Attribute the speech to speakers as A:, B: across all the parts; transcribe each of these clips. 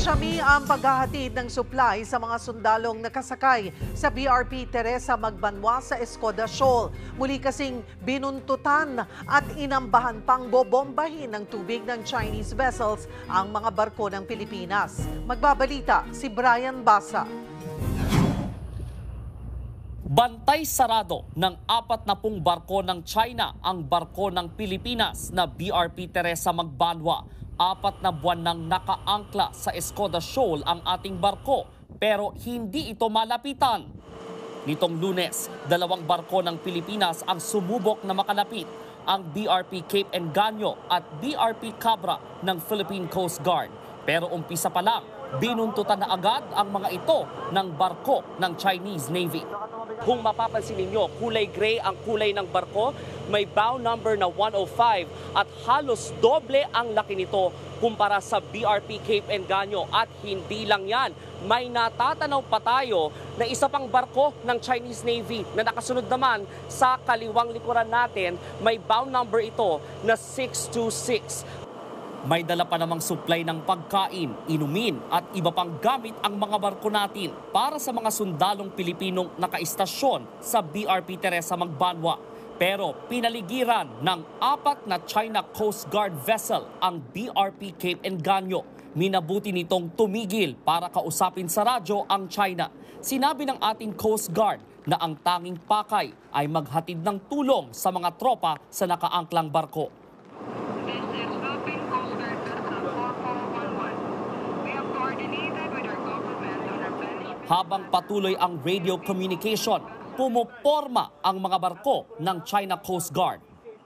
A: Siyami ang paghahatid ng supply sa mga sundalong nakasakay sa BRP Teresa Magbanwa sa Escoda Shoal. Muli kasing binuntutan at inambahan pang bobombahin ng tubig ng Chinese vessels ang mga barko ng Pilipinas. Magbabalita si Brian Basa.
B: Bantay sarado ng 40 barko ng China ang barko ng Pilipinas na BRP Teresa Magbanwa. 4 na buwan nang nakaangkla sa Escoda Shoal ang ating barko pero hindi ito malapitan. Nitong Lunes, 2 barko ng Pilipinas ang sumubok na makalapit, ang BRP Cape Engaño at BRP Cabra ng Philippine Coast Guard. Pero umpisa pa lang, binuntutan na agad ang mga ito ng barko ng Chinese Navy. Kung mapapansin ninyo, kulay gray ang kulay ng barko, may bow number na 105 at halos doble ang laki nito kumpara sa BRP Cape Engaño. At hindi lang yan, may natatanaw pa tayo na isa pang barko ng Chinese Navy na nakasunod naman sa kaliwang likuran natin, may bow number ito na 626. May dala pa namang supply ng pagkain, inumin at iba pang gamit ang mga barko natin para sa mga sundalong Pilipinong nakaistasyon sa BRP Teresa Magbanwa. Pero pinaligiran ng 4 na China Coast Guard vessel ang BRP Cape Engaño. Minabuti nitong tumigil para kausapin sa radyo ang China. Sinabi ng ating Coast Guard na ang tanging pakay ay maghatid ng tulong sa mga tropa sa nakaangklang barko. Habang patuloy ang radio communication, pumoporma ang mga barko ng China Coast Guard.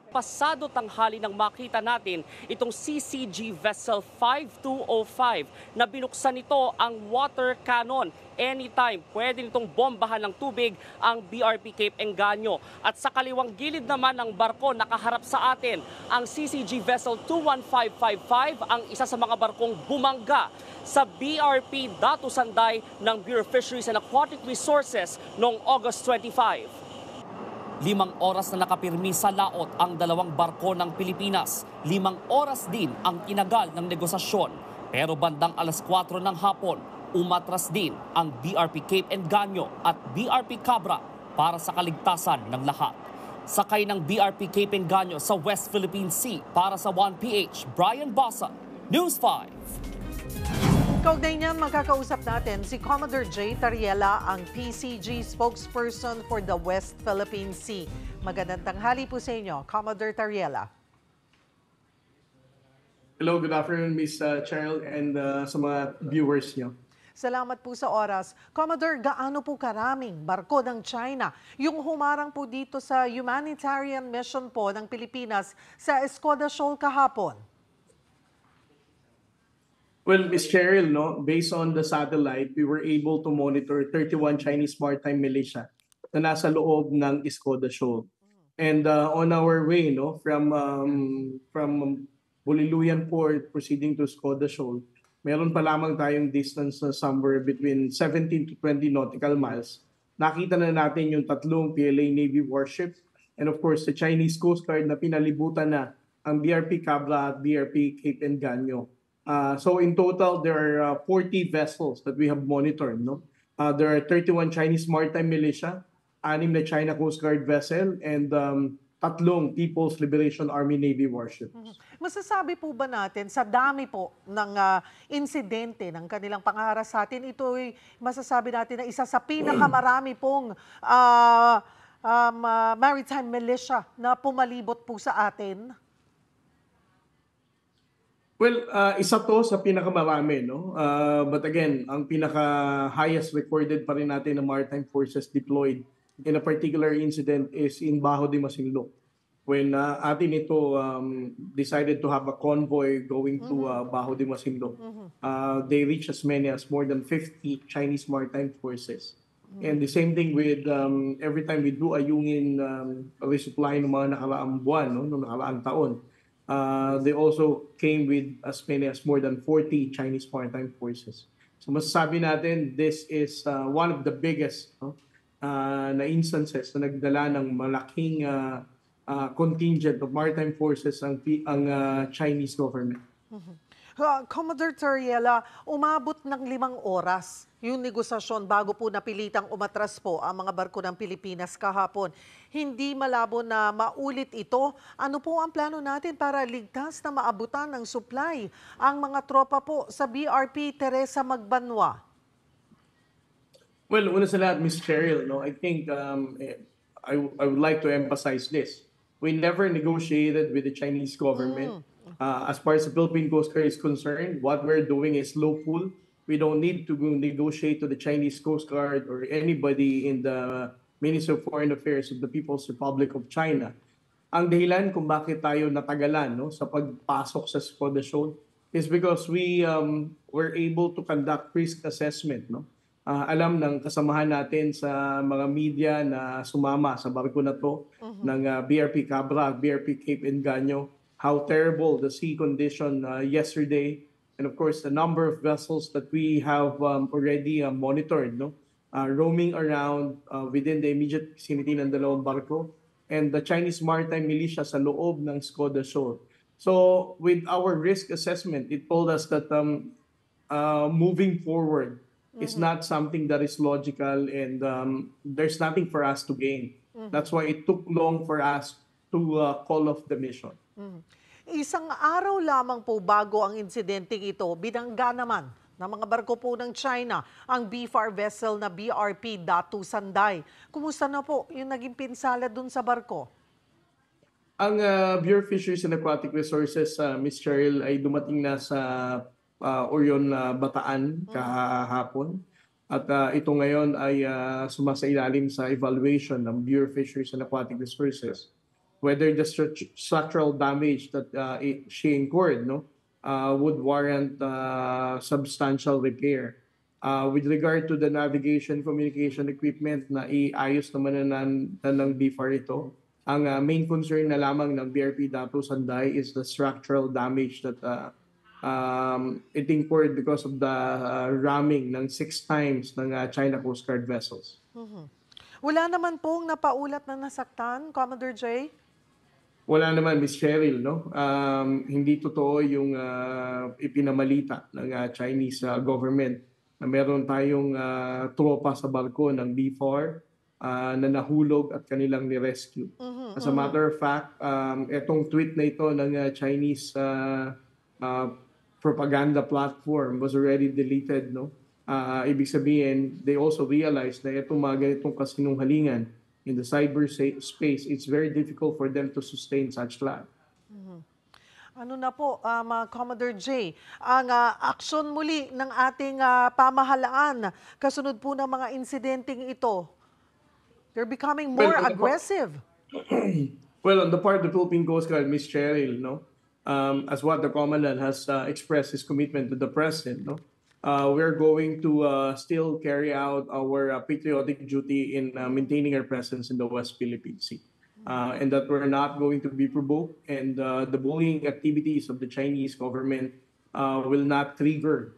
B: Pasado tanghali nang makita natin itong CCG Vessel 5205 na binuksan nito ang water cannon. Anytime, pwede nitong bombahan ng tubig ang BRP Cape Engaño. At sa kaliwang gilid naman ng barko, nakaharap sa atin ang CCG Vessel 21555, ang isa sa mga barkong bumangga sa BRP Datu Sanday ng Bureau of Fisheries and Aquatic Resources noong August 25. 5 oras na nakapirmi sa laot ang 2 barko ng Pilipinas. 5 oras din ang tinagal ng negosasyon. Pero bandang alas 4 ng hapon, umatras din ang BRP Cape Engaño at BRP Cabra para sa kaligtasan ng lahat. Sakay ng BRP Cape Engaño sa West Philippine Sea para sa 1PH, Brian Basa, News 5.
A: Kaugnay niyan, makakausap natin si Commodore J. Tariela, ang PCG spokesperson for the West Philippine Sea. Magandang tanghali po sa inyo, Commodore Tariela.
C: Hello, good afternoon, Ms. Cheryl, and sa mga viewers niyo.
A: Salamat po sa oras. Commodore, gaano po karaming barko ng China yung humarang po dito sa humanitarian mission po ng Pilipinas sa Escoda Shoal kahapon?
C: Well, Ms. Cheryl, no, based on the satellite, we were able to monitor 31 Chinese maritime militia na nasa loob ng Escoda Shoal. And on our way, no, from Buliluyan Port proceeding to Escoda Shoal, meron pa lamang tayong distance na somewhere between 17 to 20 nautical miles. Nakita na natin yung 3 PLA Navy warship and of course the Chinese Coast Guard na pinalibutan na ang BRP Cabra at BRP Cape Engaño. So in total, there are 40 vessels that we have monitored. No? There are 31 Chinese maritime militia, 6 na China Coast Guard vessel, and 3 People's Liberation Army Navy warship.
A: Masasabi po ba natin sa dami po ng insidente ng kanilang pangaharas sa atin, ito ay masasabi natin na isa sa pinakamarami pong maritime militia na pumalibot po sa atin?
C: Well, isa to sa pinakamarami, no? But again, ang pinaka-highest recorded pa rin natin na maritime forces deployed in a particular incident is in Bajo de Masinloc. When atin ito decided to have a convoy going to Bajo de Masinloc, they reached as many as more than 50 Chinese maritime forces. And the same thing with every time we do ayungin resupply ng mga nakaraang buwan, no? Ng nakaraang taon. They also came with as many as more than 40 Chinese maritime forces. So masasabi natin, this is one of the biggest na instances na nagdala ng malaking contingent of maritime forces ang Chinese government.
A: Commodore Toriela, umabot ng 5 oras yung negosasyon bago po napilitang umatras po ang mga barko ng Pilipinas kahapon. Hindi malabo na maulit ito. Ano po ang plano natin para ligtas na maabutan ng supply ang mga tropa po sa BRP Teresa Magbanwa?
C: Well, una sa lahat, Ms. Cheryl, no, I think I would like to emphasize this. We never negotiated with the Chinese government. As far as the Philippine Coast Guard is concerned, what we're doing is low pool. We don't need to go negotiate to the Chinese Coast Guard or anybody in the Ministry of Foreign Affairs of the People's Republic of China. Ang dahilan kung bakit tayo natagalan, no, sa pagpasok sa Spodashol is because we were able to conduct risk assessment. No? Alam ng kasamahan natin sa mga media na sumama sa barko na to ng BRP Cabra, BRP Cape Engaño, how terrible the sea condition yesterday, and of course the number of vessels that we have already monitored, no, roaming around within the immediate vicinity ng dalawang barko, and the Chinese Maritime Militia sa loob ng Skoda Shoal. So with our risk assessment, it told us that moving forward is not something that is logical, and there's nothing for us to gain. That's why it took long for us to call off the mission.
A: Isang araw lamang po bago ang insidenteng ito, binangga naman ng mga barko po ng China ang BFAR vessel na BRP Datu Sanday. Kumusta na po yung naging pinsala dun sa barko?
C: Ang Bureau of Fisheries and Aquatic Resources, Ms. Cheryl, ay dumating na sa Orion, Bataan kahapon. At ito ngayon ay sumasailalim sa evaluation ng Bureau of Fisheries and Aquatic Resources whether the structural damage that she incurred, no, would warrant substantial repair. With regard to the navigation communication equipment na iayos naman na ng BFAR ito, ang main concern na lamang ng BRP Datu Sanday is the structural damage that it incurred because of the ramming ng 6 times ng China Coast Guard vessels.
A: Wala naman pong napaulat na nasaktan, Commodore J?
C: Wala naman, Ms. Cheryl, no? Hindi totoo yung ipinamalita ng Chinese government na meron tayong tropa sa barko ng B4 na nahulog at kanilang ni-rescue. As a matter of fact, etong tweet na ito ng Chinese propaganda platform was already deleted, no? Ibig sabihin, they also realized na itong mga ganitong kasinungalingan in the cyberspace, it's very difficult for them to sustain such lag.
A: Ano na po, Commodore J, ang aksyon muli ng ating pamahalaan kasunod po ng mga insidenteng ito? They're becoming more aggressive.
C: Well, on the part of the Philippine Coast Guard, Ms. Cheryl, no, as what the Commandant has expressed his commitment to the President, no, we're going to still carry out our patriotic duty in maintaining our presence in the West Philippine Sea. And that we're not going to be provoked, and the bullying activities of the Chinese government will not trigger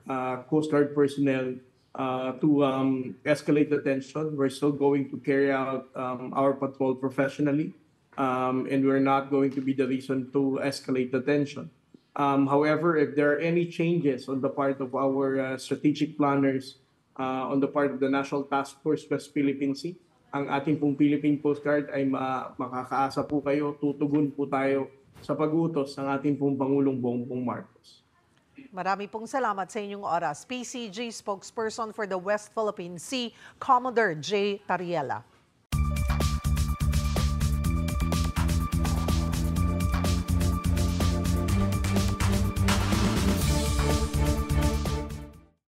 C: Coast Guard personnel to escalate the tension. We're still going to carry out our patrol professionally, and we're not going to be the reason to escalate the tension. However, if there are any changes on the part of our strategic planners, on the part of the National Task Force West Philippine Sea, ang ating pong Philippine Coast Guard ay makakaasa po kayo, tutugon po tayo sa pag-utos ng ating pong Pangulong Bongbong Marcos.
A: Marami pong salamat sa inyong oras. PCG spokesperson for the West Philippine Sea, Commodore J. Tariela.